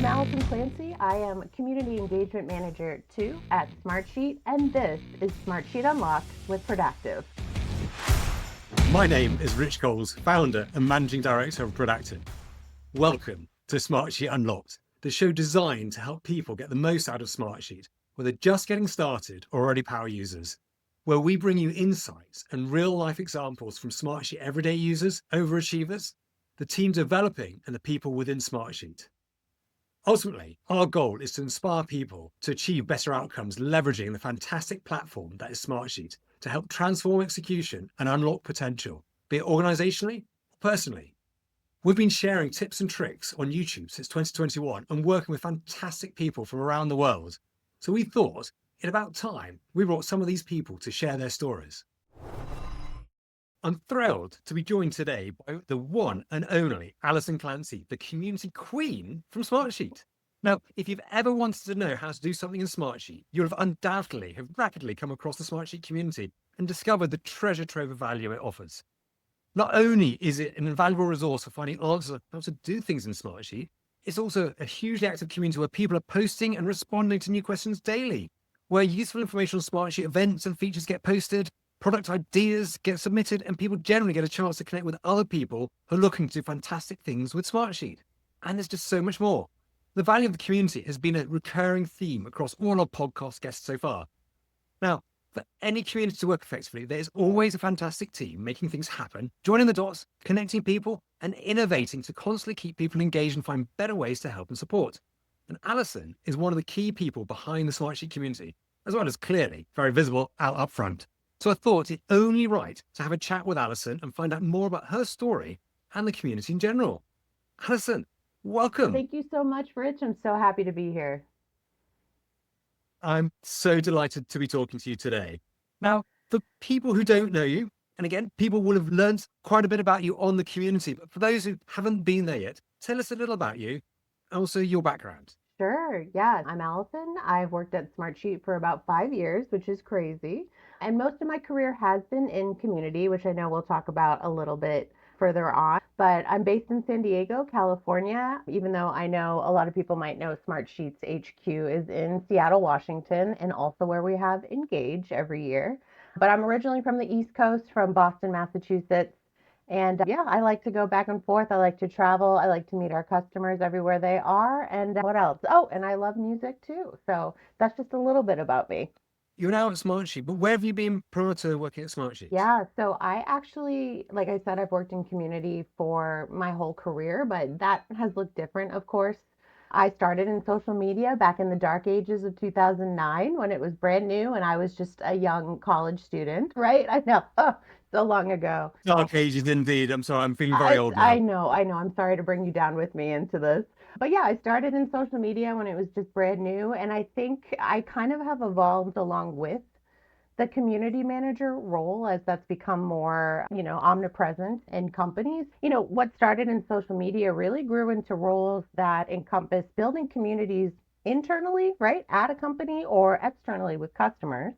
I'm Alison Clancy. I am Community Engagement Manager 2 at Smartsheet, and this is Smartsheet Unlocked with Productive. My name is Rich Coles, founder and managing director of Productive. Welcome to Smartsheet Unlocked, the show designed to help people get the most out of Smartsheet, whether just getting started or already power users, where we bring you insights and real-life examples from Smartsheet everyday users, overachievers, the team developing, and the people within Smartsheet. Ultimately, our goal is to inspire people to achieve better outcomes, leveraging the fantastic platform that is Smartsheet to help transform execution and unlock potential, be it organizationally or personally. We've been sharing tips and tricks on YouTube since 2021 and working with fantastic people from around the world. So we thought it about time we brought some of these people to share their stories. I'm thrilled to be joined today by the one and only Alison Clancy, the community queen from Smartsheet. Now, if you've ever wanted to know how to do something in Smartsheet, you'll have undoubtedly rapidly come across the Smartsheet community and discovered the treasure trove of value it offers. Not only is it an invaluable resource for finding answers on how to do things in Smartsheet, it's also a hugely active community where people are posting and responding to new questions daily, where useful information on Smartsheet events and features get posted, product ideas get submitted, and people generally get a chance to connect with other people who are looking to do fantastic things with Smartsheet. And there's just so much more. The value of the community has been a recurring theme across all our podcast guests so far. Now, for any community to work effectively, there's always a fantastic team making things happen, joining the dots, connecting people, and innovating to constantly keep people engaged and find better ways to help and support. And Alison is one of the key people behind the Smartsheet community, as well as clearly very visible out up front. So I thought it only right to have a chat with Alison and find out more about her story and the community in general. Alison, welcome. Thank you so much, Rich. I'm so happy to be here. I'm so delighted to be talking to you today. Now, for people who don't know you, and again, people will have learned quite a bit about you on the community, but for those who haven't been there yet, tell us a little about you and also your background. Sure. Yeah. I'm Allison. I've worked at Smartsheet for about 5 years, which is crazy. And most of my career has been in community, which I know we'll talk about a little bit further on. But I'm based in San Diego, California, even though I know a lot of people might know Smartsheet's HQ is in Seattle, Washington, and also where we have Engage every year. But I'm originally from the East Coast, from Boston, Massachusetts. And yeah, I like to go back and forth. I like to travel. I like to meet our customers everywhere they are. And what else? Oh, and I love music too. So that's just a little bit about me. You're now at Smartsheet, but where have you been prior to working at Smartsheet? Yeah, so I actually, like I said, I've worked in community for my whole career, but that has looked different, of course. I started in social media back in the dark ages of 2009 when it was brand new and I was just a young college student, right? I know, so long ago. Dark ages indeed. I'm sorry, I'm feeling very old I now. know, I know. I'm sorry to bring you down with me into this. But yeah, I started in social media when it was just brand new. And I think I kind of have evolved along with the community manager role as that's become more, omnipresent in companies. What started in social media really grew into roles that encompass building communities internally, right, at a company or externally with customers.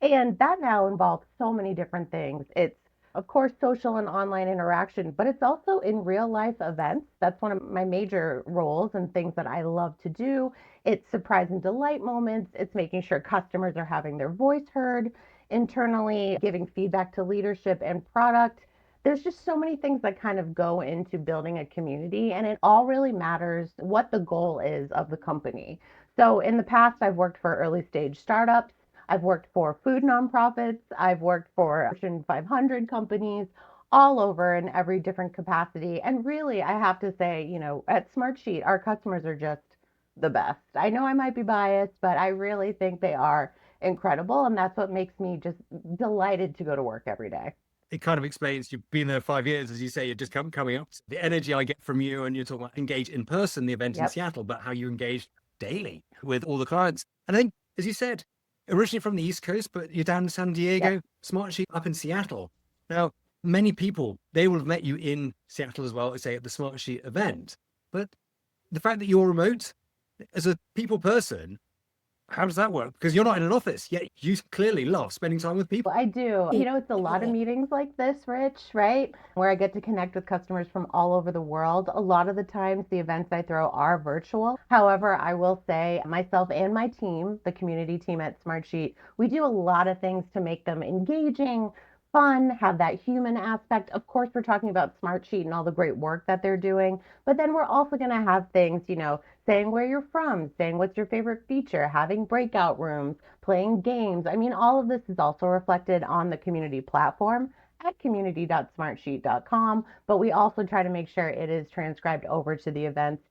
And that now involves so many different things. It's, of course, social and online interaction, but it's also in real life events. That's one of my major roles and things that I love to do. It's surprise and delight moments. It's making sure customers are having their voice heard internally, giving feedback to leadership and product. There's just so many things that kind of go into building a community, and it all really matters what the goal is of the company. So in the past, I've worked for early stage startups. I've worked for food nonprofits. I've worked for Fortune 500 companies all over in every different capacity. And really, I have to say, at Smartsheet, our customers are just the best. I know I might be biased, but I really think they are incredible. And that's what makes me just delighted to go to work every day. It kind of explains you've been there 5 years, as you say, you're just coming up. The energy I get from you, and you're talking about engage in person, the event in Yep. Seattle, but how you engage daily with all the clients. And then, as you said, originally from the East Coast, but you're down in San Diego, Yep. Smartsheet up in Seattle. Now, many people, they will have met you in Seattle as well, say at the Smartsheet event. But the fact that you're remote, as a people person, How does that work? Because you're not in an office, yet you clearly love spending time with people. Well, I do. It's a lot of meetings like this, Rich, right? Where I get to connect with customers from all over the world. A lot of the times, the events I throw are virtual. However, I will say myself and my team, the community team at Smartsheet, we do a lot of things to make them engaging, fun, have that human aspect. Of course, we're talking about Smartsheet and all the great work that they're doing, but then we're also going to have things, saying where you're from, saying what's your favorite feature, having breakout rooms, playing games. I mean, all of this is also reflected on the community platform at community.smartsheet.com, but we also try to make sure it is transcribed over to the events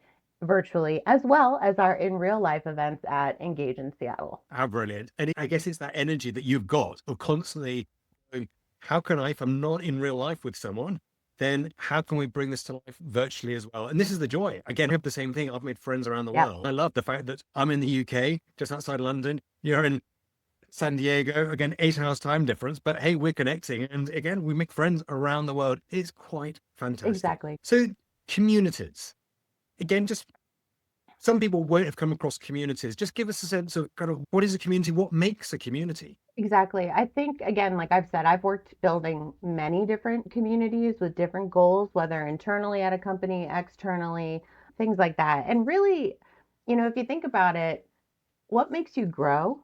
virtually, as well as our in real life events at Engage in Seattle. How brilliant. And I guess it's that energy that you've got of constantly going, how can I, if I'm not in real life with someone, then how can we bring this to life virtually as well? And this is the joy. Again, I have the same thing. I've made friends around the Yeah, world. I love the fact that I'm in the UK, just outside London. You're in San Diego, again, 8 hours time difference, but hey, we're connecting. And again, we make friends around the world. It's quite fantastic. exactly. So communities, again, just some people won't have come across communities. Just give us a sense of kind of what is a community? What makes a community? Exactly. I think, again, like I've said, I've worked building many different communities with different goals, whether internally at a company, externally, things like that. And really, if you think about it, what makes you grow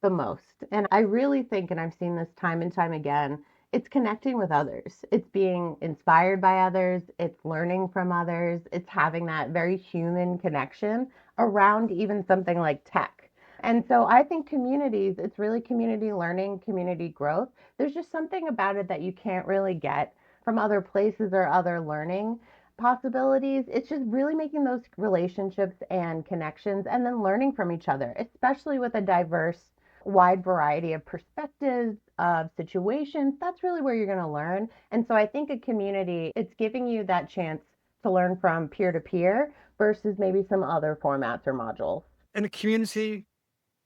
the most? And I really think, and I've seen this time and time again, it's connecting with others. It's being inspired by others. It's learning from others. It's having that very human connection around even something like tech. And so I think communities, it's really community learning, community growth. There's just something about it that you can't really get from other places or other learning possibilities. It's just really making those relationships and connections and then learning from each other, especially with a diverse, wide variety of perspectives, of situations. That's really where you're going to learn. And so I think a community, it's giving you that chance to learn from peer to peer versus maybe some other formats or modules. And a community,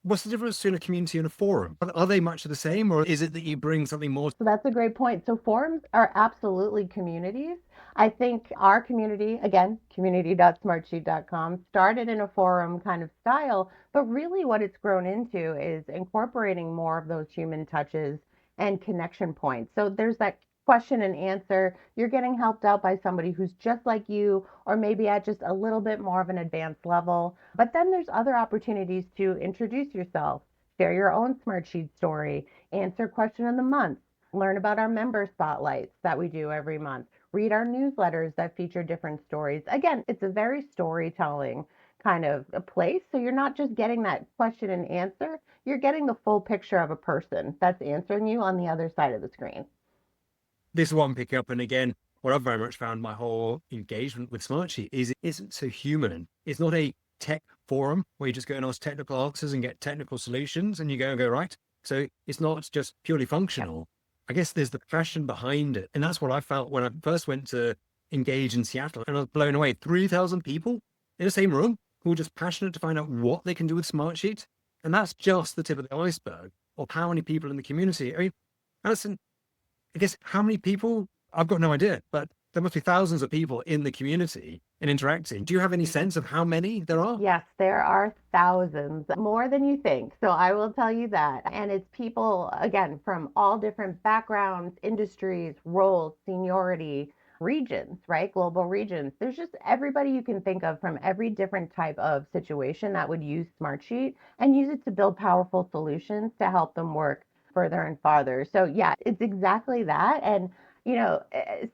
what's the difference between a community and a forum? Are they much the same, or is it that you bring something more? So that's a great point. So forums are absolutely communities. I think our community, again, community.smartsheet.com, started in a forum kind of style, but really what it's grown into is incorporating more of those human touches and connection points. So there's that question and answer. You're getting helped out by somebody who's just like you, or maybe at just a little bit more of an advanced level. But then there's other opportunities to introduce yourself, share your own Smartsheet story, answer question of the month, learn about our member spotlights that we do every month, read our newsletters that feature different stories. Again, it's a very storytelling kind of a place. So you're not just getting that question and answer, you're getting the full picture of a person that's answering you on the other side of the screen. This is what I'm picking up. And again, what I've very much found my whole engagement with Smartsheet is it isn't so human. It's not a tech forum where you just go and ask technical answers and get technical solutions and you go, right. So it's not just purely functional. I guess there's the passion behind it. And that's what I felt when I first went to Engage in Seattle, and I was blown away. 3,000 people in the same room who are just passionate to find out what they can do with Smartsheet. And that's just the tip of the iceberg of how many people in the community. I mean, Alison, I guess how many people? I've got no idea, but there must be thousands of people in the community and interacting. Do you have any sense of how many there are? Yes, there are thousands, more than you think. So I will tell you that. And it's people, again, from all different backgrounds, industries, roles, seniority, regions, right? Global regions. There's just everybody you can think of from every different type of situation that would use Smartsheet and use it to build powerful solutions to help them work further and farther. So yeah, it's exactly that. And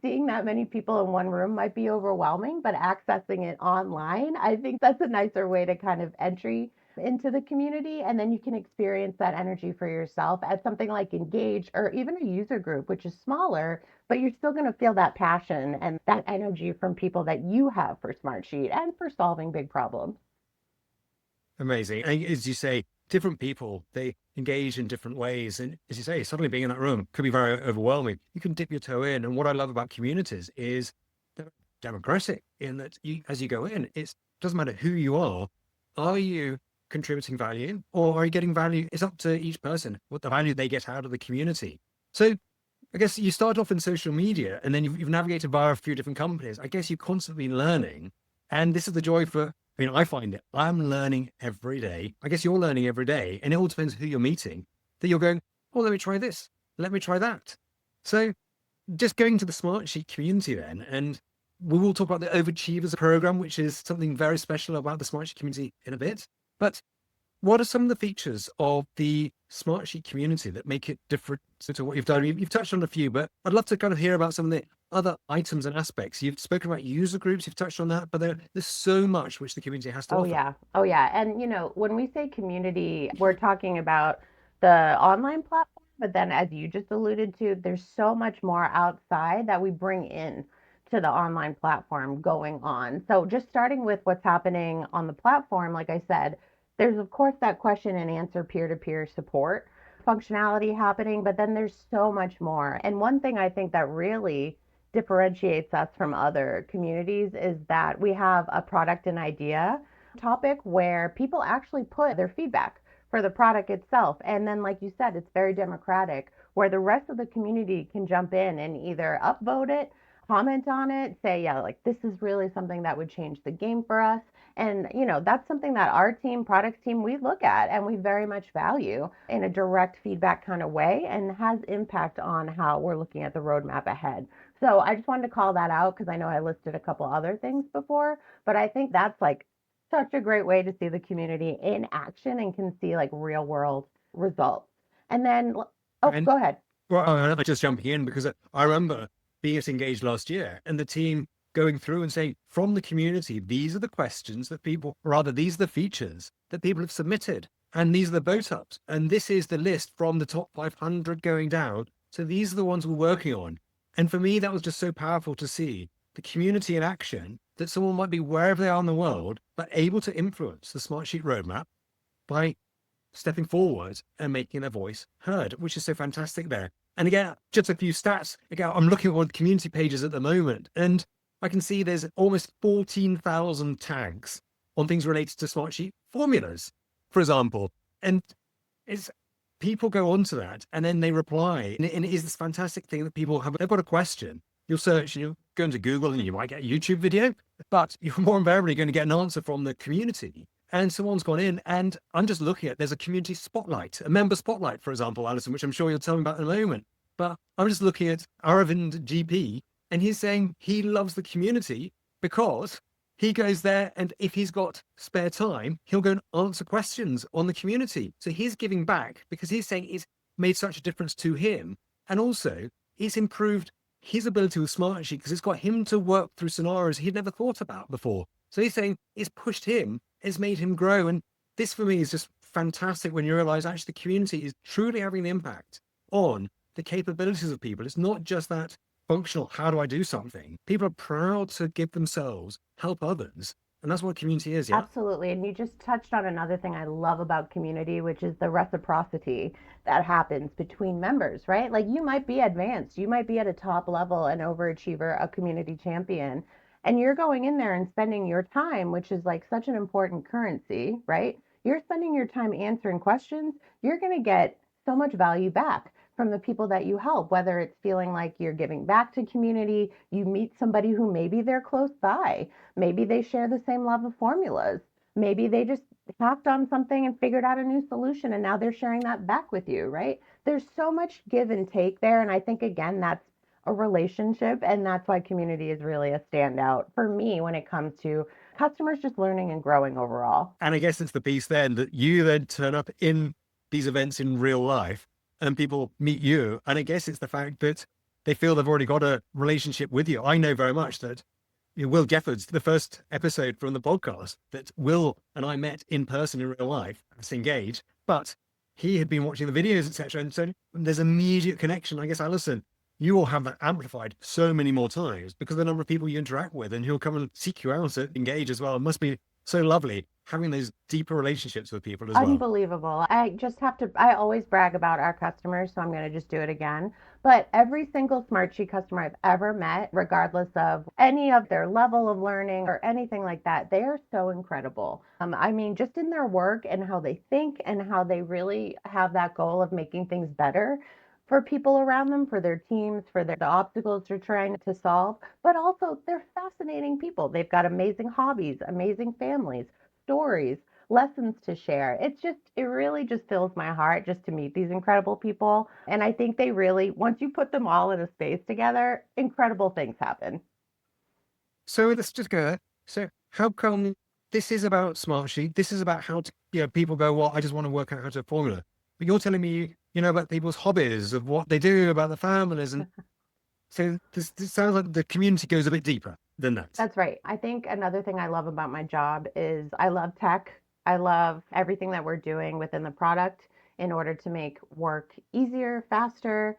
seeing that many people in one room might be overwhelming, but accessing it online, I think that's a nicer way to kind of entry into the community. And then you can experience that energy for yourself at something like Engage or even a user group, which is smaller, but you're still going to feel that passion and that energy from people that you have for Smartsheet and for solving big problems. Amazing. And as you say, different people, they engage in different ways. And as you say, suddenly being in that room could be very overwhelming. You can dip your toe in. And what I love about communities is they're democratic in that as you go in, it doesn't matter who you are. Are you contributing value or are you getting value? It's up to each person, what the value they get out of the community. So I guess you start off in social media and then you've navigated via a few different companies. I guess you're constantly learning. And this is the joy for I mean, I find it, I'm learning every day. I guess you're learning every day, and it all depends who you're meeting, that you're going, oh, let me try this. Let me try that. So just going to the Smartsheet community then, and we will talk about the Overachievers program, which is something very special about the Smartsheet community in a bit. But what are some of the features of the Smartsheet community that make it different to what you've done? You've touched on a few, but I'd love to kind of hear about some of the other items and aspects. You've spoken about user groups, you've touched on that, but there's so much which the community has to Oh offer. yeah. Oh yeah. And when we say community, we're talking about the online platform, but then as you just alluded to, there's so much more outside that we bring in to the online platform going on. So just starting with what's happening on the platform, like I said, there's of course that question and answer peer-to-peer support functionality happening, but then there's so much more. And one thing I think that really differentiates us from other communities is that we have a product and idea topic where people actually put their feedback for the product itself. And then, like you said, it's very democratic where the rest of the community can jump in and either upvote it, comment on it, say, yeah, like this is really something that would change the game for us. And, that's something that our team, products team, we look at and we very much value in a direct feedback kind of way and has impact on how we're looking at the roadmap ahead. So I just wanted to call that out because I know I listed a couple other things before, but I think that's like such a great way to see the community in action and can see like real world results. And then, oh, And go ahead. well, I'm just jumping in because I remember being at Engage last year and the team going through and saying from the community, these are the questions that people, rather, these are the features that people have submitted. And these are the vote ups. And this is the list from the top 500 going down. So these are the ones we're working on. And for me, that was just so powerful to see the community in action, that someone might be wherever they are in the world, but able to influence the Smartsheet roadmap by stepping forward and making their voice heard, which is so fantastic there. And again, just a few stats. Again, I'm looking at one of the community pages at the moment, and I can see there's almost 14,000 tags on things related to Smartsheet formulas, for example. And it's people go onto that and then they reply. And it is this fantastic thing that people have, they've got a question. You'll search and you'll go into Google and you might get a YouTube video, but you're more invariably going to get an answer from the community. And someone's gone in and I'm just looking at, there's a community spotlight, a member spotlight, for example, Alison, which I'm sure you'll tell me about in a moment. But I'm just looking at Aravind GP and he's saying he loves the community because he goes there and if he's got spare time, he'll go and answer questions on the community. So he's giving back because he's saying it's made such a difference to him. And also it's improved his ability with Smartsheet because it's got him to work through scenarios he'd never thought about before. So he's saying it's pushed him, it's made him grow. And this for me is just fantastic when you realize actually the community is truly having an impact on the capabilities of people. It's not just that functional, how do I do something? People are proud to give themselves, help others. And that's what community is, yeah? Absolutely. And you just touched on another thing I love about community, which is the reciprocity that happens between members, right? Like you might be advanced, you might be at a top level, an overachiever, a community champion, and you're going in there and spending your time, which is like such an important currency, right? You're spending your time answering questions, you're going to get so much value back from the people that you help, whether it's feeling like you're giving back to community, you meet somebody who maybe they're close by. Maybe they share the same love of formulas. Maybe they just hacked on something and figured out a new solution and now they're sharing that back with you, right? There's so much give and take there. And I think, again, that's a relationship. And that's why community is really a standout for me when it comes to customers just learning and growing overall. And I guess it's the piece then that you then turn up in these events in real life and people meet you. And I guess it's the fact that they feel they've already got a relationship with you. I know very much that Will Gefford's the first episode from the podcast that Will and I met in person in real life. Let's engage, but he had been watching the videos, etc. And so there's immediate connection. I guess, Alison, you will have that amplified so many more times because of the number of people you interact with and who'll come and seek you out at Engage as well. It must be so lovely having those deeper relationships with people as well. Unbelievable. I just have to, I always brag about our customers, so I'm going to just do it again. But every single Smartsheet customer I've ever met, regardless of any of their level of learning or anything like that, they are so incredible. I mean, just in their work and how they think and how they really have that goal of making things better. for people around them, for their teams, for the obstacles they're trying to solve, but also they're fascinating people. They've got amazing hobbies, amazing families, stories, lessons to share. It really just fills my heart just to meet these incredible people. And I think they really, once you put them all in a space together, incredible things happen. So let's just go there. So how come this is about Smartsheet? This is about how to, people go, well, I just want to work out how to formula. But you're telling me, about people's hobbies, of what they do, about the families. And so this sounds like the community goes a bit deeper than that. That's right. I think another thing I love about my job is I love tech. I love everything that we're doing within the product in order to make work easier, faster,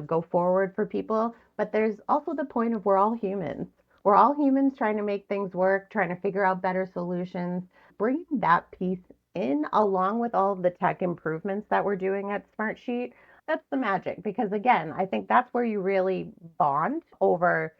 go forward for people. But there's also the point of we're all humans. We're all humans trying to make things work, trying to figure out better solutions. Bringing that piece in along with all of the tech improvements that we're doing at Smartsheet, that's the magic. Because again, I think that's where you really bond over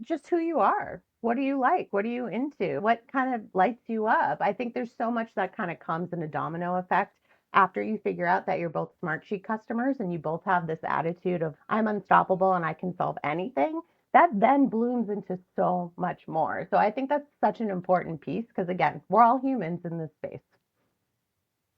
just who you are. What do you like? What are you into? What kind of lights you up? I think there's so much that kind of comes in a domino effect after you figure out that you're both Smartsheet customers and you both have this attitude of, I'm unstoppable and I can solve anything. That then blooms into so much more. So I think that's such an important piece because, again, we're all humans in this space.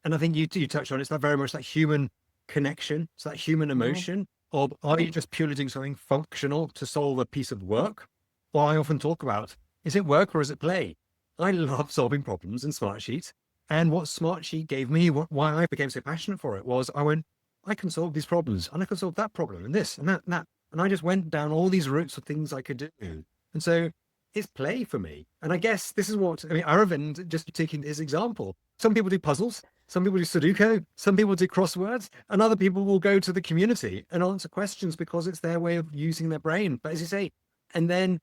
And I think you touched on it. It's that very much that human connection. It's that human Mhm. emotion of, are you just purely doing something functional to solve a piece of work? Well, I often talk about, is it work or is it play? I love solving problems in Smartsheet. And what Smartsheet gave me, why I became so passionate for it, was I went, I can solve these problems and I can solve that problem and this and that and that. And I just went down all these routes of things I could do. And so it's play for me. And I guess this is what, I mean, Aravind, just taking his example, some people do puzzles, some people do Sudoku, some people do crosswords, and other people will go to the community and answer questions because it's their way of using their brain. But as you say, and then,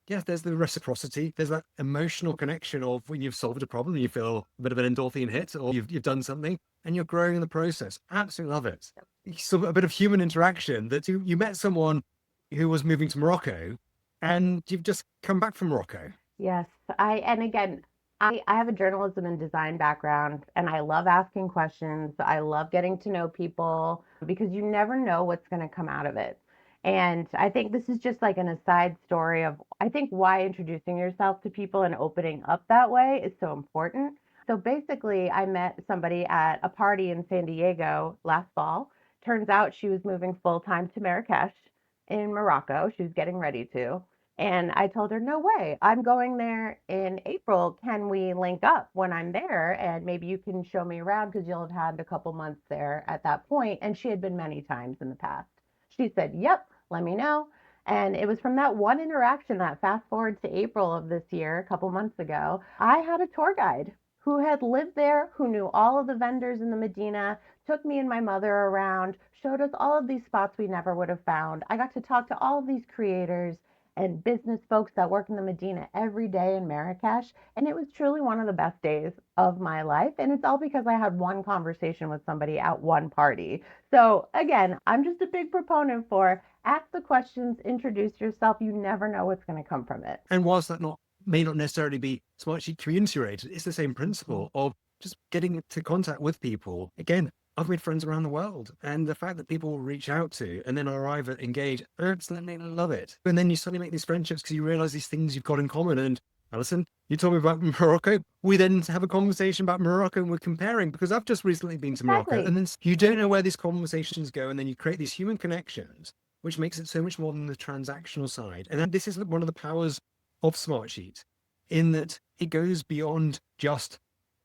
yeah, there's the reciprocity. There's that emotional connection of when you've solved a problem, you feel a bit of an endorphin hit, or you've done something and you're growing in the process. Absolutely love it. So a bit of human interaction that you met someone who was moving to Morocco and you've just come back from Morocco. Yes, and again, I have a journalism and design background and I love asking questions. I love getting to know people because you never know what's going to come out of it. And I think this is just like an aside story of I think why introducing yourself to people and opening up that way is so important. So basically, I met somebody at a party in San Diego last fall. Turns out she was moving full time to Marrakesh in Morocco. She was getting ready to. And I told her, no way. I'm going there in April. Can we link up when I'm there? And maybe you can show me around because you'll have had a couple months there at that point. And she had been many times in the past. She said, yep, let me know. And it was from that one interaction that fast forward to April of this year, a couple months ago, I had a tour guide who had lived there, who knew all of the vendors in the Medina, took me and my mother around, showed us all of these spots we never would have found. I got to talk to all of these creators and business folks that work in the Medina every day in Marrakesh. And it was truly one of the best days of my life. And it's all because I had one conversation with somebody at one party. So again, I'm just a big proponent for ask the questions, introduce yourself. You never know what's going to come from it. And whilst that may not necessarily be Smartsheet community related, it's the same Mhm. principle of just getting into contact with people. Again, I've made friends around the world, and the fact that people will reach out to and then arrive at engage, I absolutely love it. And then you suddenly make these friendships because you realize these things you've got in common. And Alison, you told me about Morocco. We then have a conversation about Morocco and we're comparing because I've just recently been to Morocco. Exactly. And then you don't know where these conversations go. And then you create these human connections, which makes it so much more than the transactional side. And then this is one of the powers of Smartsheet in that it goes beyond just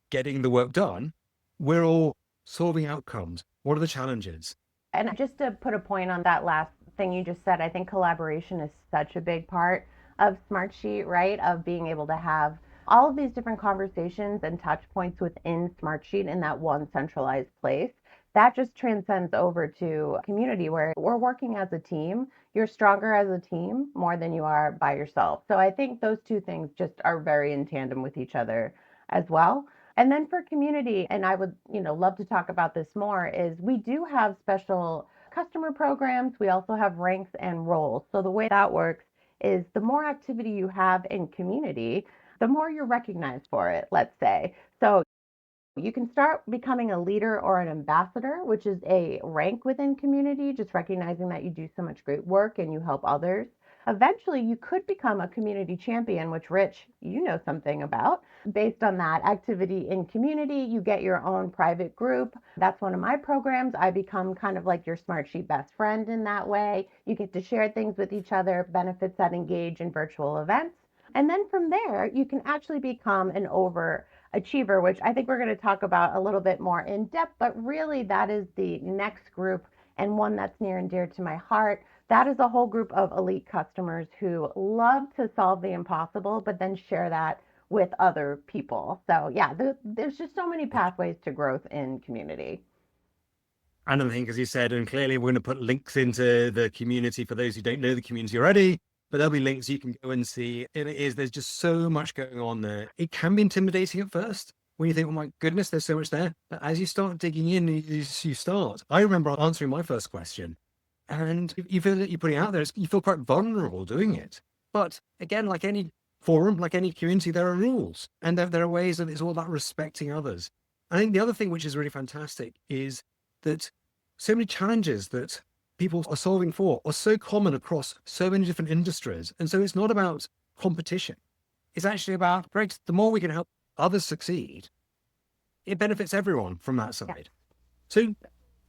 getting the work done. We're all solving outcomes. What are the challenges? And just to put a point on that last thing you just said, I think collaboration is such a big part of Smartsheet, right? Of being able to have all of these different conversations and touch points within Smartsheet in that one centralized place. That just transcends over to community where we're working as a team. You're stronger as a team more than you are by yourself. So I think those two things just are very in tandem with each other as well. And then for community, and I would, love to talk about this more, is we do have special customer programs. We also have ranks and roles. So the way that works is the more activity you have in community, the more you're recognized for it, let's say. So You can start becoming a leader or an ambassador, which is a rank within community, just recognizing that you do so much great work and you help others. Eventually, you could become a community champion, which, Rich, you know something about. Based on that activity in community, you get your own private group. That's one of my programs. I become kind of like your Smartsheet best friend in that way. You get to share things with each other, benefits that engage in virtual events. And then from there, you can actually become an overachiever, which I think we're going to talk about a little bit more in depth, but really that is the next group and one that's near and dear to my heart. That is a whole group of elite customers who love to solve the impossible, but then share that with other people. So yeah, there's just so many pathways to growth in community. And I think, as you said, and clearly we're going to put links into the community for those who don't know the community already, but there'll be links you can go and see. There's just so much going on there. It can be intimidating at first when you think, oh my goodness, there's so much there. But as you start digging in, you start. I remember answering my first question, and you feel that you're putting out there, you feel quite vulnerable doing it. But again, like any forum, like any community, there are rules, and there are ways that it's all about respecting others. I think the other thing which is really fantastic is that so many challenges that people are solving for are so common across so many different industries. And so it's not about competition. It's actually about, great, the more we can help others succeed, it benefits everyone from that Yeah. side. So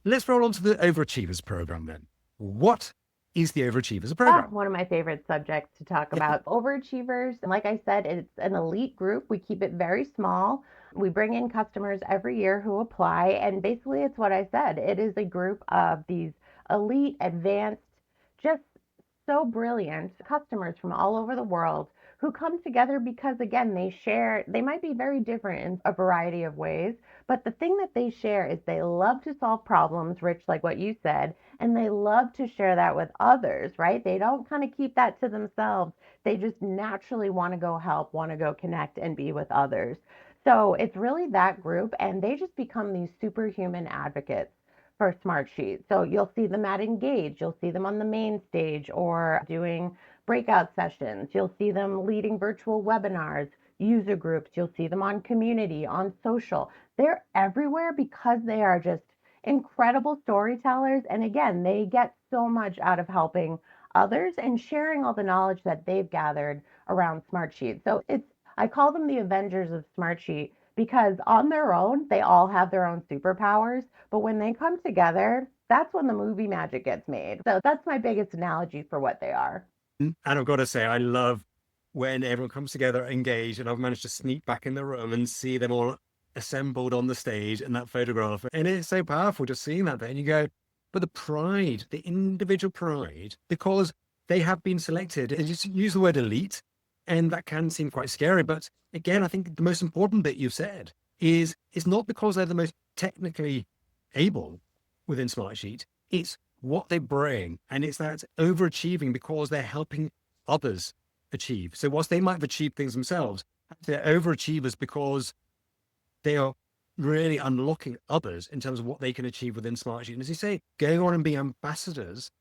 let's roll on to the Overachievers Program then. What is the Overachievers Program? One of my favorite subjects to talk about. Overachievers, like I said, it's an elite group. We keep it very small. We bring in customers every year who apply. And basically, it's what I said. It is a group of these elite, advanced, just so brilliant customers from all over the world who come together because, again, they might be very different in a variety of ways, but the thing that they share is they love to solve problems, Rich, like what you said, and they love to share that with others, right? They don't kind of keep that to themselves. They just naturally want to go help, want to go connect and be with others. So it's really that group, and they just become these superhuman advocates for Smartsheet. So you'll see them at Engage, you'll see them on the main stage or doing breakout sessions, you'll see them leading virtual webinars, user groups, you'll see them on community, on social. They're everywhere because they are just incredible storytellers. And again, they get so much out of helping others and sharing all the knowledge that they've gathered around Smartsheet. So I call them the Avengers of Smartsheet because on their own, they all have their own superpowers. But when they come together, that's when the movie magic gets made. So that's my biggest analogy for what they are. And I've got to say, I love when everyone comes together, engaged, and I've managed to sneak back in the room and see them all assembled on the stage and that photograph. And it's so powerful just seeing that there. And you go, but the pride, the individual pride, because they have been selected, and just use the word elite, and that can seem quite scary. But again, I think the most important bit you've said is it's not because they're the most technically able within Smartsheet, it's what they bring. And it's that overachieving because they're helping others achieve. So whilst they might have achieved things themselves, they're overachievers because they are really unlocking others in terms of what they can achieve within Smartsheet. And as you say, going on and being ambassadors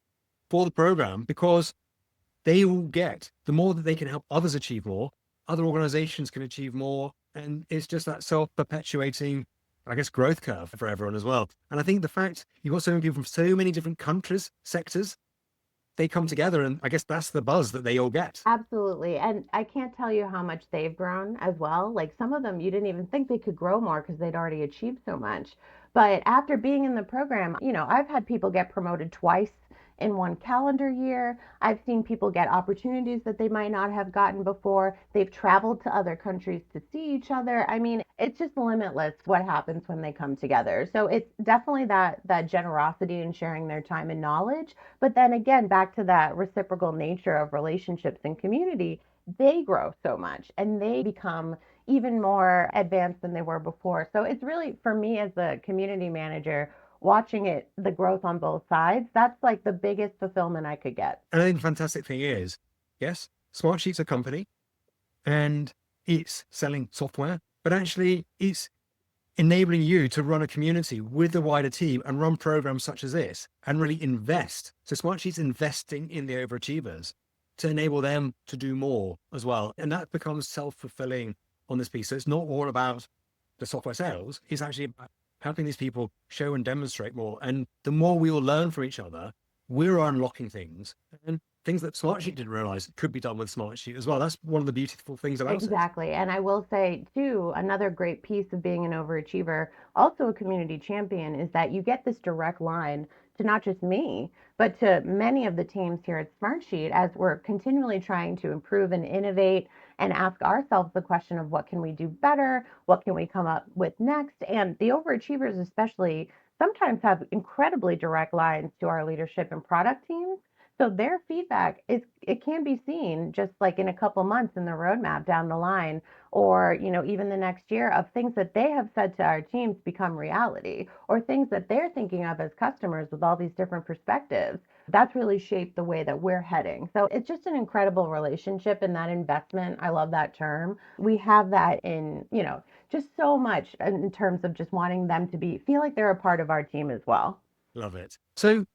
for the program because they will get, the more that they can help others achieve more, other organizations can achieve more. And it's just that self-perpetuating, I guess, growth curve for everyone as well. And I think the fact you've got so many people from so many different countries, sectors, they come together, and I guess that's the buzz that they all get. Absolutely. And I can't tell you how much they've grown as well. Like some of them, you didn't even think they could grow more because they'd already achieved so much. But after being in the program, I've had people get promoted twice in one calendar year. I've seen people get opportunities that they might not have gotten before. They've traveled to other countries to see each other. I mean, it's just limitless what happens when they come together. So it's definitely that generosity in sharing their time and knowledge. But then again, back to that reciprocal nature of relationships and community, they grow so much and they become even more advanced than they were before. So it's really, for me as a community manager, watching the growth on both sides, that's like the biggest fulfillment I could get. And I think the fantastic thing is, yes, Smartsheet's a company and it's selling software, but actually it's enabling you to run a community with the wider team and run programs such as this and really invest. So Smartsheet's investing in the overachievers to enable them to do more as well. And that becomes self-fulfilling on this piece. So it's not all about the software sales is actually about helping these people show and demonstrate more. And the more we all learn from each other, we're unlocking things and things that Smartsheet didn't realize could be done with Smartsheet as well. That's one of the beautiful things about it. Exactly. And I will say, too, another great piece of being an overachiever, also a community champion, is that you get this direct line to not just me, but to many of the teams here at Smartsheet as we're continually trying to improve and innovate and ask ourselves the question of what can we do better? What can we come up with next? And the overachievers, especially, sometimes have incredibly direct lines to our leadership and product teams. So their feedback is it can be seen just like in a couple months in the roadmap down the line, or even the next year of things that they have said to our teams become reality, or things that they're thinking of as customers with all these different perspectives. That's really shaped the way that we're heading. So it's just an incredible relationship and that investment. I love that term. We have that in, just so much in terms of just wanting them to feel like they're a part of our team as well. Love it. So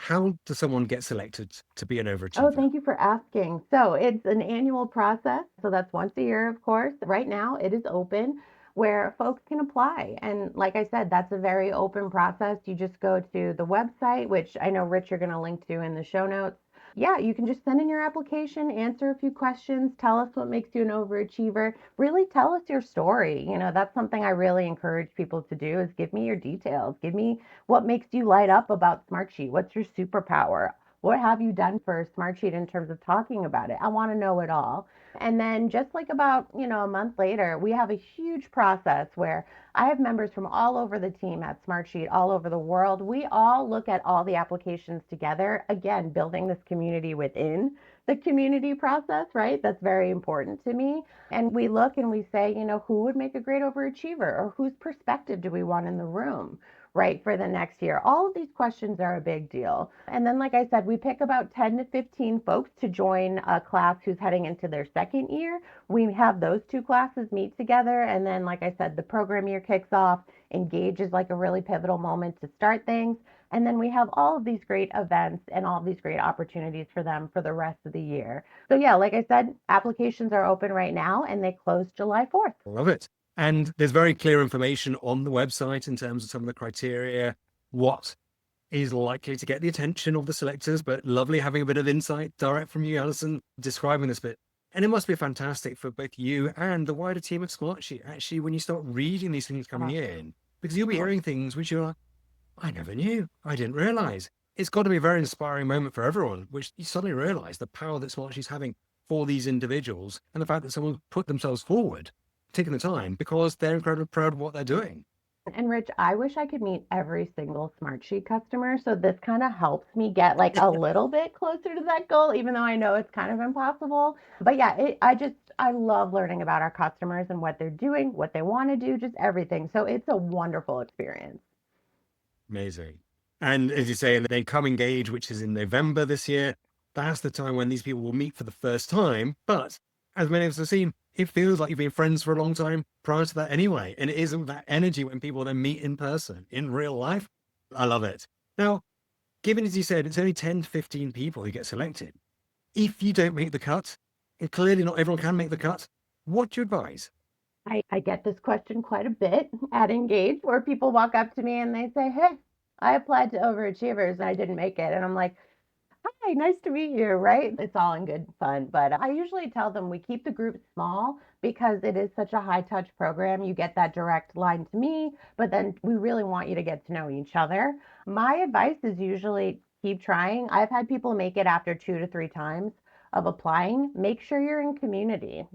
how does someone get selected to be an Oh, overachiever? thank you for asking. So it's an annual process. So that's once a year, of course. Right now, it is open where folks can apply. And like I said, that's a very open process. You just go to the website, which I know, Rich, you're going to link to in the show notes. Yeah, you can just send in your application, answer a few questions, tell us what makes you an overachiever. Really tell us your story. That's something I really encourage people to do is give me your details. Give me what makes you light up about Smartsheet. What's your superpower? What have you done for Smartsheet in terms of talking about it? I want to know it all. And then just like about, a month later, we have a huge process where I have members from all over the team at Smartsheet, all over the world. We all look at all the applications together, again, building this community within the community process, right? That's very important to me. And we look and we say, who would make a great overachiever or whose perspective do we want in the room? Right, for the next year. All of these questions are a big deal. And then, like I said, we pick about 10 to 15 folks to join a class who's heading into their second year. We have those two classes meet together. And then, like I said, the program year kicks off. Engage is like a really pivotal moment to start things. And then we have all of these great events and all of these great opportunities for them for the rest of the year. So, yeah, like I said, applications are open right now and they close July 4th. Love it. And there's very clear information on the website in terms of some of the criteria, what is likely to get the attention of the selectors, but lovely having a bit of insight direct from you, Alison, describing this bit. And it must be fantastic for both you and the wider team at Smartsheet, actually, when you start reading these things coming in, because you'll be hearing things which you're like, I never knew, I didn't realize. It's got to be a very inspiring moment for everyone, which you suddenly realize the power that Smartsheet's having for these individuals and the fact that someone put themselves forward, taking the time because they're incredibly proud of what they're doing. And Rich, I wish I could meet every single Smartsheet customer. So this kind of helps me get like a little bit closer to that goal, even though I know it's kind of impossible. But yeah, I love learning about our customers and what they're doing, what they want to do, just everything. So it's a wonderful experience. Amazing. And as you say, and then Come Engage, which is in November this year, that's the time when these people will meet for the first time. But as many of us have seen, it feels like you've been friends for a long time prior to that anyway. And it isn't that energy when people then meet in person, in real life. I love it. Now, given, as you said, it's only 10 to 15 people who get selected. If you don't make the cut, and clearly not everyone can make the cut, what do you advise? I get this question quite a bit at Engage where people walk up to me and they say, Hey, I applied to Overachievers and I didn't make it. And I'm like, Hi, nice to meet you, right? It's all in good fun. But I usually tell them we keep the group small because it is such a high touch program. You get that direct line to me, but then we really want you to get to know each other. My advice is usually keep trying. I've had people make it after 2 to 3 times of applying. Make sure you're in community.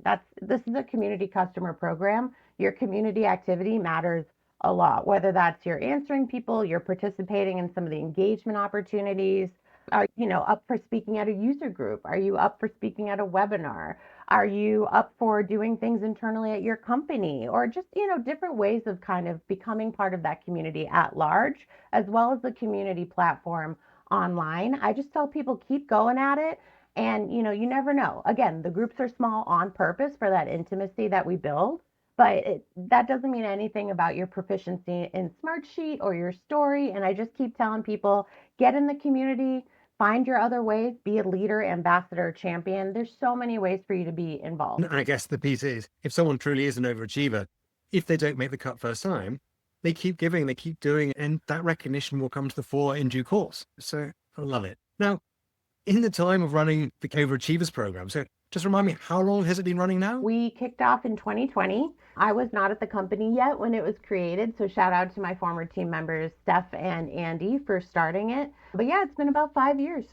This is a community customer program. Your community activity matters a lot, whether that's you're answering people, you're participating in some of the engagement opportunities. Are you up for speaking at a user group? Are you up for speaking at a webinar? Are you up for doing things internally at your company or just, different ways of kind of becoming part of that community at large, as well as the community platform online? I just tell people keep going at it. And, you never know. Again, the groups are small on purpose for that intimacy that we build. But that doesn't mean anything about your proficiency in Smartsheet or your story. And I just keep telling people get in the community, find your other ways, be a leader, ambassador, champion. There's so many ways for you to be involved. And I guess the piece is, if someone truly is an overachiever, if they don't make the cut first time, they keep giving, they keep doing, and that recognition will come to the fore in due course. So I love it. Now, in the time of running the Overachievers program, so just remind me, how long has it been running now? We kicked off in 2020. I was not at the company yet when it was created, so shout out to my former team members, Steph and Andy, for starting it. But yeah, it's been about 5 years.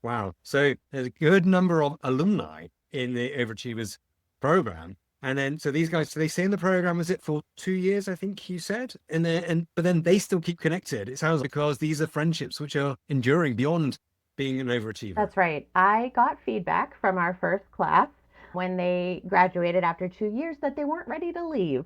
Wow. So there's a good number of alumni in the Overachievers program. And then, so these guys, so they stay in the program, is it for 2 years, I think you said? But then they still keep connected. It sounds because these are friendships which are enduring beyond being an overachiever. That's right. I got feedback from our first class when they graduated after 2 years that they weren't ready to leave.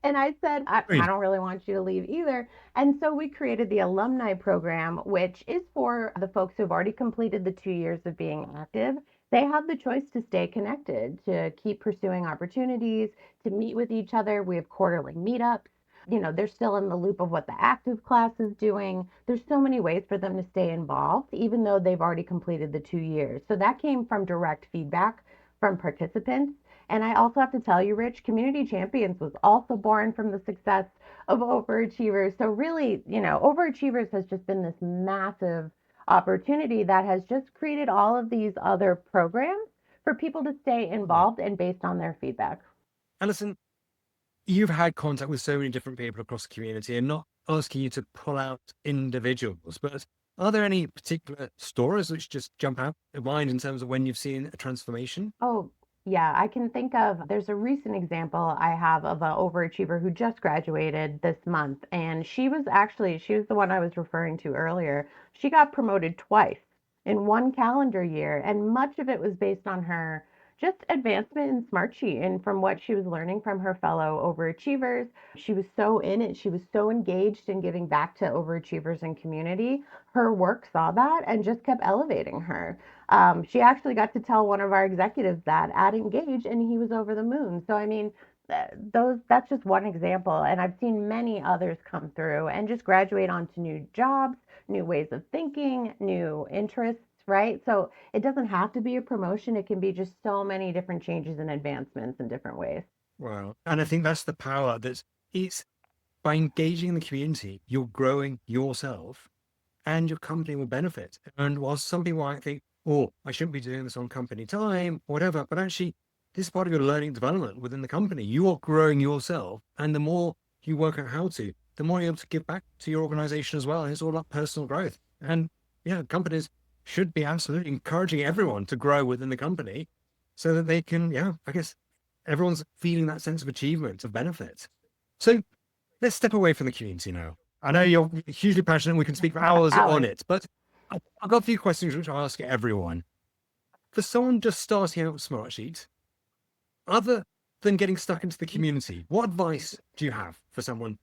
And I said, I don't really want you to leave either. And so we created the alumni program, which is for the folks who've already completed the 2 years of being active. They have the choice to stay connected, to keep pursuing opportunities, to meet with each other. We have quarterly meetups. They're still in the loop of what the active class is doing. There's so many ways for them to stay involved, even though they've already completed the 2 years. So that came from direct feedback from participants. And I also have to tell you, Rich, Community Champions was also born from the success of Overachievers. So really, Overachievers has just been this massive opportunity that has just created all of these other programs for people to stay involved and based on their feedback. Alison, you've had contact with so many different people across the community, and not asking you to pull out individuals, but are there any particular stories which just jump out in mind in terms of when you've seen a transformation? Oh, yeah, I can think of, there's a recent example I have of an overachiever who just graduated this month. And she was the one I was referring to earlier. She got promoted twice in one calendar year. And much of it was based on her just advancement in Smartsheet and from what she was learning from her fellow overachievers. She was so in it. She was so engaged in giving back to overachievers and community. Her work saw that and just kept elevating her. She actually got to tell one of our executives that at Engage, and he was over the moon. So I mean, that's just one example, and I've seen many others come through and just graduate onto new jobs, new ways of thinking, new interests. Right. So it doesn't have to be a promotion. It can be just so many different changes and advancements in different ways. Wow. And I think that's the power it's by engaging in the community, you're growing yourself and your company will benefit. And while some people might think, oh, I shouldn't be doing this on company time, or whatever, but actually, this is part of your learning development within the company. You are growing yourself. And the more you work out how to, the more you're able to give back to your organization as well. And it's all about personal growth. And yeah, companies should be absolutely encouraging everyone to grow within the company so that they can, yeah, I guess everyone's feeling that sense of achievement, of benefit. So let's step away from the community now. I know you're hugely passionate. We can speak for hours on Hours. it, but I've got a few questions which I ask everyone. For someone just starting out with Smartsheet, other than getting stuck into the community, what advice do you have for someone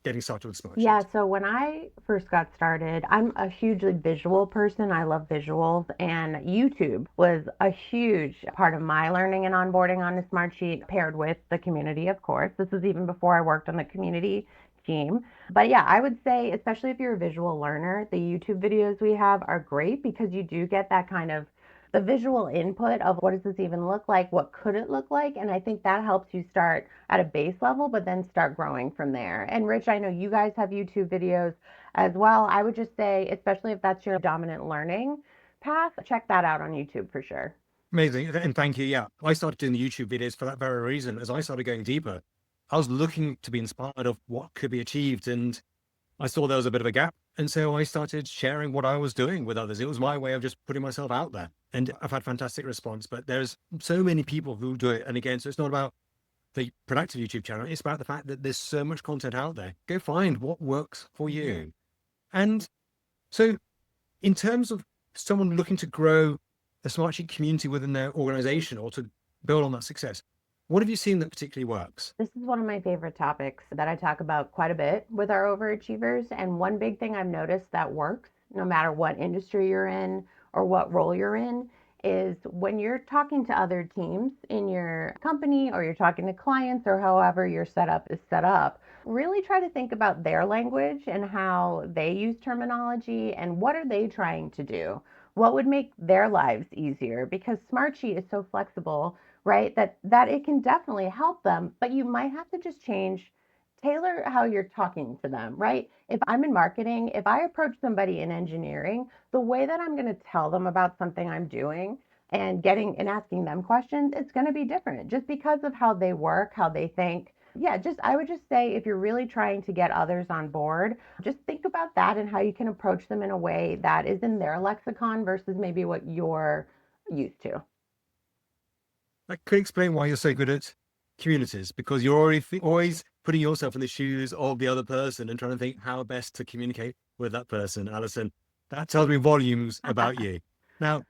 getting started with Yeah, Smartsheet? so when I first got started, I'm a hugely visual person. I love visuals, and YouTube was a huge part of my learning and onboarding on the Smartsheet, paired with the community, of course. This was even before I worked on the community team. But yeah, I would say, especially if you're a visual learner, the YouTube videos we have are great because you do get that kind of the visual input of what does this even look like? What could it look like? And I think that helps you start at a base level, but then start growing from there. And Rich, I know you guys have YouTube videos as well. I would just say, especially if that's your dominant learning path, check that out on YouTube for sure. Amazing. And thank you. Yeah. I started doing the YouTube videos for that very reason. As I started going deeper, I was looking to be inspired of what could be achieved. And I saw there was a bit of a gap. And so I started sharing what I was doing with others. It was my way of just putting myself out there. And I've had fantastic response, but there's so many people who do it. And again, so it's not about the productive YouTube channel. It's about the fact that there's so much content out there. Go find what works for you. And so in terms of someone looking to grow a Smartsheet community within their organization or to build on that success, what have you seen that particularly works? This is one of my favorite topics that I talk about quite a bit with our overachievers. And one big thing I've noticed that works, no matter what industry you're in or what role you're in, is when you're talking to other teams in your company or you're talking to clients or however your setup is set up, really try to think about their language and how they use terminology and what are they trying to do. What would make their lives easier? Because Smartsheet is so flexible right? That it can definitely help them, but you might have to just tailor how you're talking to them, right? If I'm in marketing, if I approach somebody in engineering, the way that I'm going to tell them about something I'm doing and getting and asking them questions, it's going to be different just because of how they work, how they think. Yeah, just I would just say if you're really trying to get others on board, just think about that and how you can approach them in a way that is in their lexicon versus maybe what you're used to. That could explain why you're so good at communities, because you're already always putting yourself in the shoes of the other person and trying to think how best to communicate with that person. Alison, that tells me volumes about you. Now,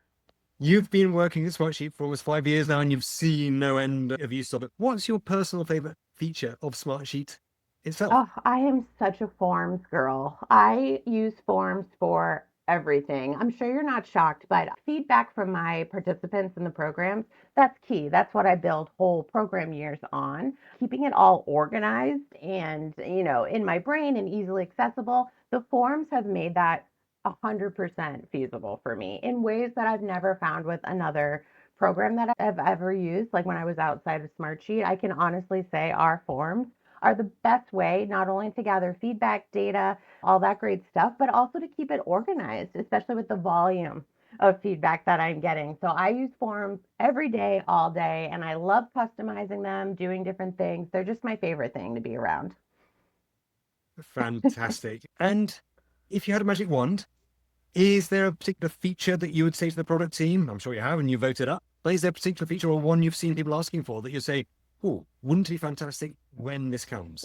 you've been working at Smartsheet for almost 5 years now, and you've seen no end of use of it. What's your personal favorite feature of Smartsheet itself? Oh, I am such a forms girl. I use forms for everything. I'm sure you're not shocked, but feedback from my participants in the programs, that's key. That's what I build whole program years on. Keeping it all organized and, in my brain and easily accessible. The forms have made that 100% feasible for me in ways that I've never found with another program that I've ever used. Like when I was outside of Smartsheet, I can honestly say our forms are the best way not only to gather feedback, data, all that great stuff, but also to keep it organized, especially with the volume of feedback that I'm getting. So I use forms every day, all day, and I love customizing them, doing different things. They're just my favorite thing to be around. Fantastic. And if you had a magic wand, is there a particular feature that you would say to the product team? I'm sure you have and you voted up. But is there a particular feature or one you've seen people asking for that you say, oh, wouldn't it be fantastic when this comes?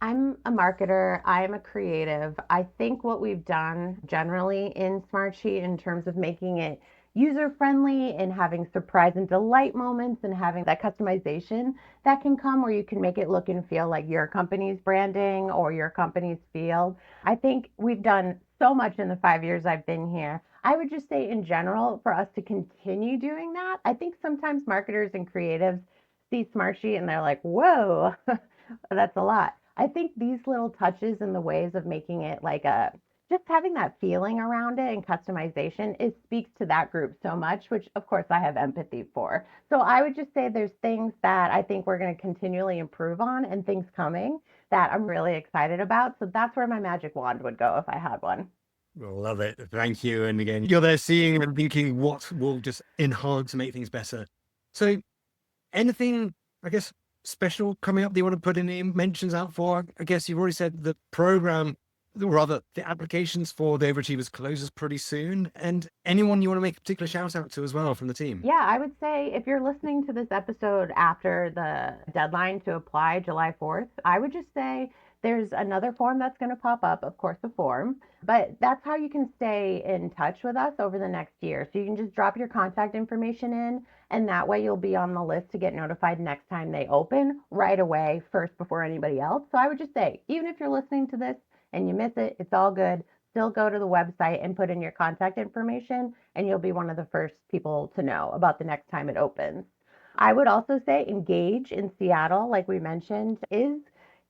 I'm a marketer, I'm a creative. I think what we've done generally in Smartsheet in terms of making it user friendly and having surprise and delight moments and having that customization that can come where you can make it look and feel like your company's branding or your company's field. I think we've done so much in the 5 years I've been here. I would just say in general, for us to continue doing that, I think sometimes marketers and creatives see Smartsheet and they're like, whoa, that's a lot. I think these little touches and the ways of making it like just having that feeling around it and customization, it speaks to that group so much, which of course I have empathy for. So I would just say there's things that I think we're going to continually improve on and things coming that I'm really excited about. So that's where my magic wand would go if I had one. Love it. Thank you. And again, you're there seeing and thinking what will just enhance and make things better. So anything, I guess, special coming up that you want to put in mentions out for? I guess you've already said the program, or rather the applications for the Overachievers closes pretty soon. And anyone you want to make a particular shout out to as well from the team? Yeah, I would say if you're listening to this episode after the deadline to apply, July 4th, I would just say there's another form that's going to pop up, of course, a form, but that's how you can stay in touch with us over the next year. So you can just drop your contact information in, and that way you'll be on the list to get notified next time they open right away, first before anybody else. So I would just say, even if you're listening to this and you miss it, it's all good. Still go to the website and put in your contact information, and you'll be one of the first people to know about the next time it opens. I would also say Engage in Seattle, like we mentioned, is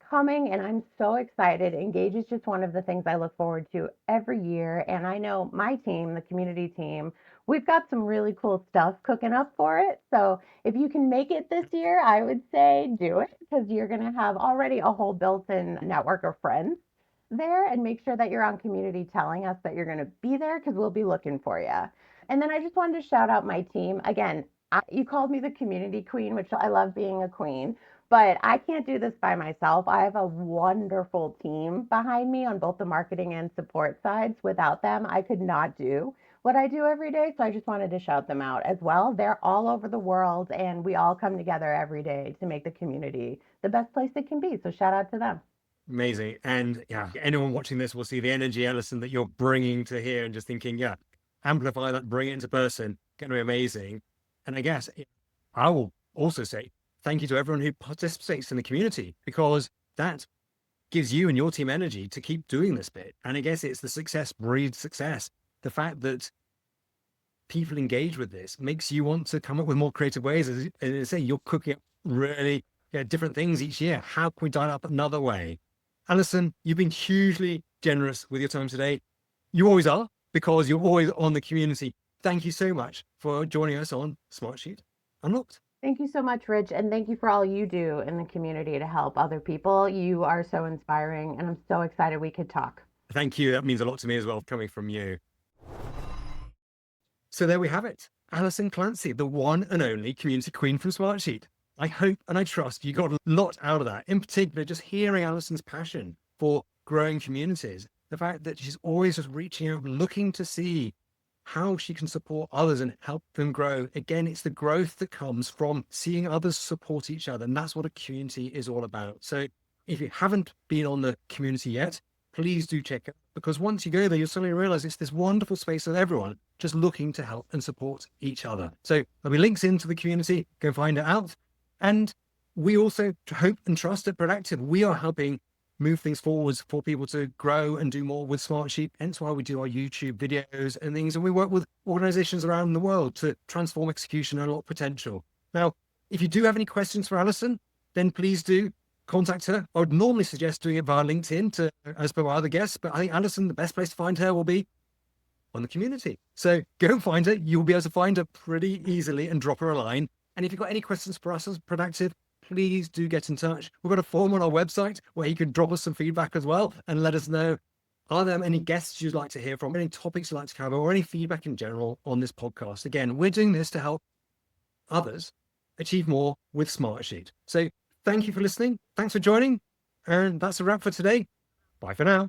coming, and I'm so excited. Engage is just one of the things I look forward to every year. And I know my team, the community team, we've got some really cool stuff cooking up for it. So if you can make it this year, I would say do it because you're going to have already a whole built in network of friends there, and make sure that you're on community telling us that you're going to be there because we'll be looking for you. And then I just wanted to shout out my team. Again, you called me the community queen, which I love being a queen, but I can't do this by myself. I have a wonderful team behind me on both the marketing and support sides. Without them, I could not do what I do every day. So I just wanted to shout them out as well. They're all over the world, and we all come together every day to make the community the best place it can be. So shout out to them. Amazing. And yeah, anyone watching this will see the energy, Alison, that you're bringing to here and just thinking, yeah, amplify that, bring it into person, going to be amazing. And I guess I will also say thank you to everyone who participates in the community, because that gives you and your team energy to keep doing this bit. And I guess it's the success breeds success. The fact that people engage with this makes you want to come up with more creative ways. As I say, you're cooking up really different things each year. How can we dial up another way? Alison, you've been hugely generous with your time today. You always are, because you're always on the community. Thank you so much for joining us on Smartsheet Unlocked. Thank you so much, Rich, and thank you for all you do in the community to help other people. You are so inspiring, and I'm so excited we could talk. Thank you. That means a lot to me as well, coming from you. So there we have it. Alison Clancy, the one and only community queen from Smartsheet. I hope and I trust you got a lot out of that. In particular, just hearing Alison's passion for growing communities, the fact that she's always just reaching out, looking to see how she can support others and help them grow. Again, it's the growth that comes from seeing others support each other. And that's what a community is all about. So if you haven't been on the community yet, please do check it, because once you go there, you'll suddenly realize it's this wonderful space of everyone just looking to help and support each other. So there'll be links into the community. Go find it out. And we also hope and trust at Productive, we are helping move things forwards for people to grow and do more with Smartsheet. Hence why we do our YouTube videos and things. And we work with organizations around the world to transform execution and unlock potential. Now, if you do have any questions for Alison, then please do contact her. I would normally suggest doing it via LinkedIn as per our other guests, but I think Alison, the best place to find her will be on the community. So go find her. You'll be able to find her pretty easily and drop her a line. And if you've got any questions for us as Productive, please do get in touch. We've got a form on our website where you can drop us some feedback as well and let us know, are there any guests you'd like to hear from, any topics you'd like to cover, or any feedback in general on this podcast. Again, we're doing this to help others achieve more with Smartsheet. So thank you for listening. Thanks for joining. And that's a wrap for today. Bye for now.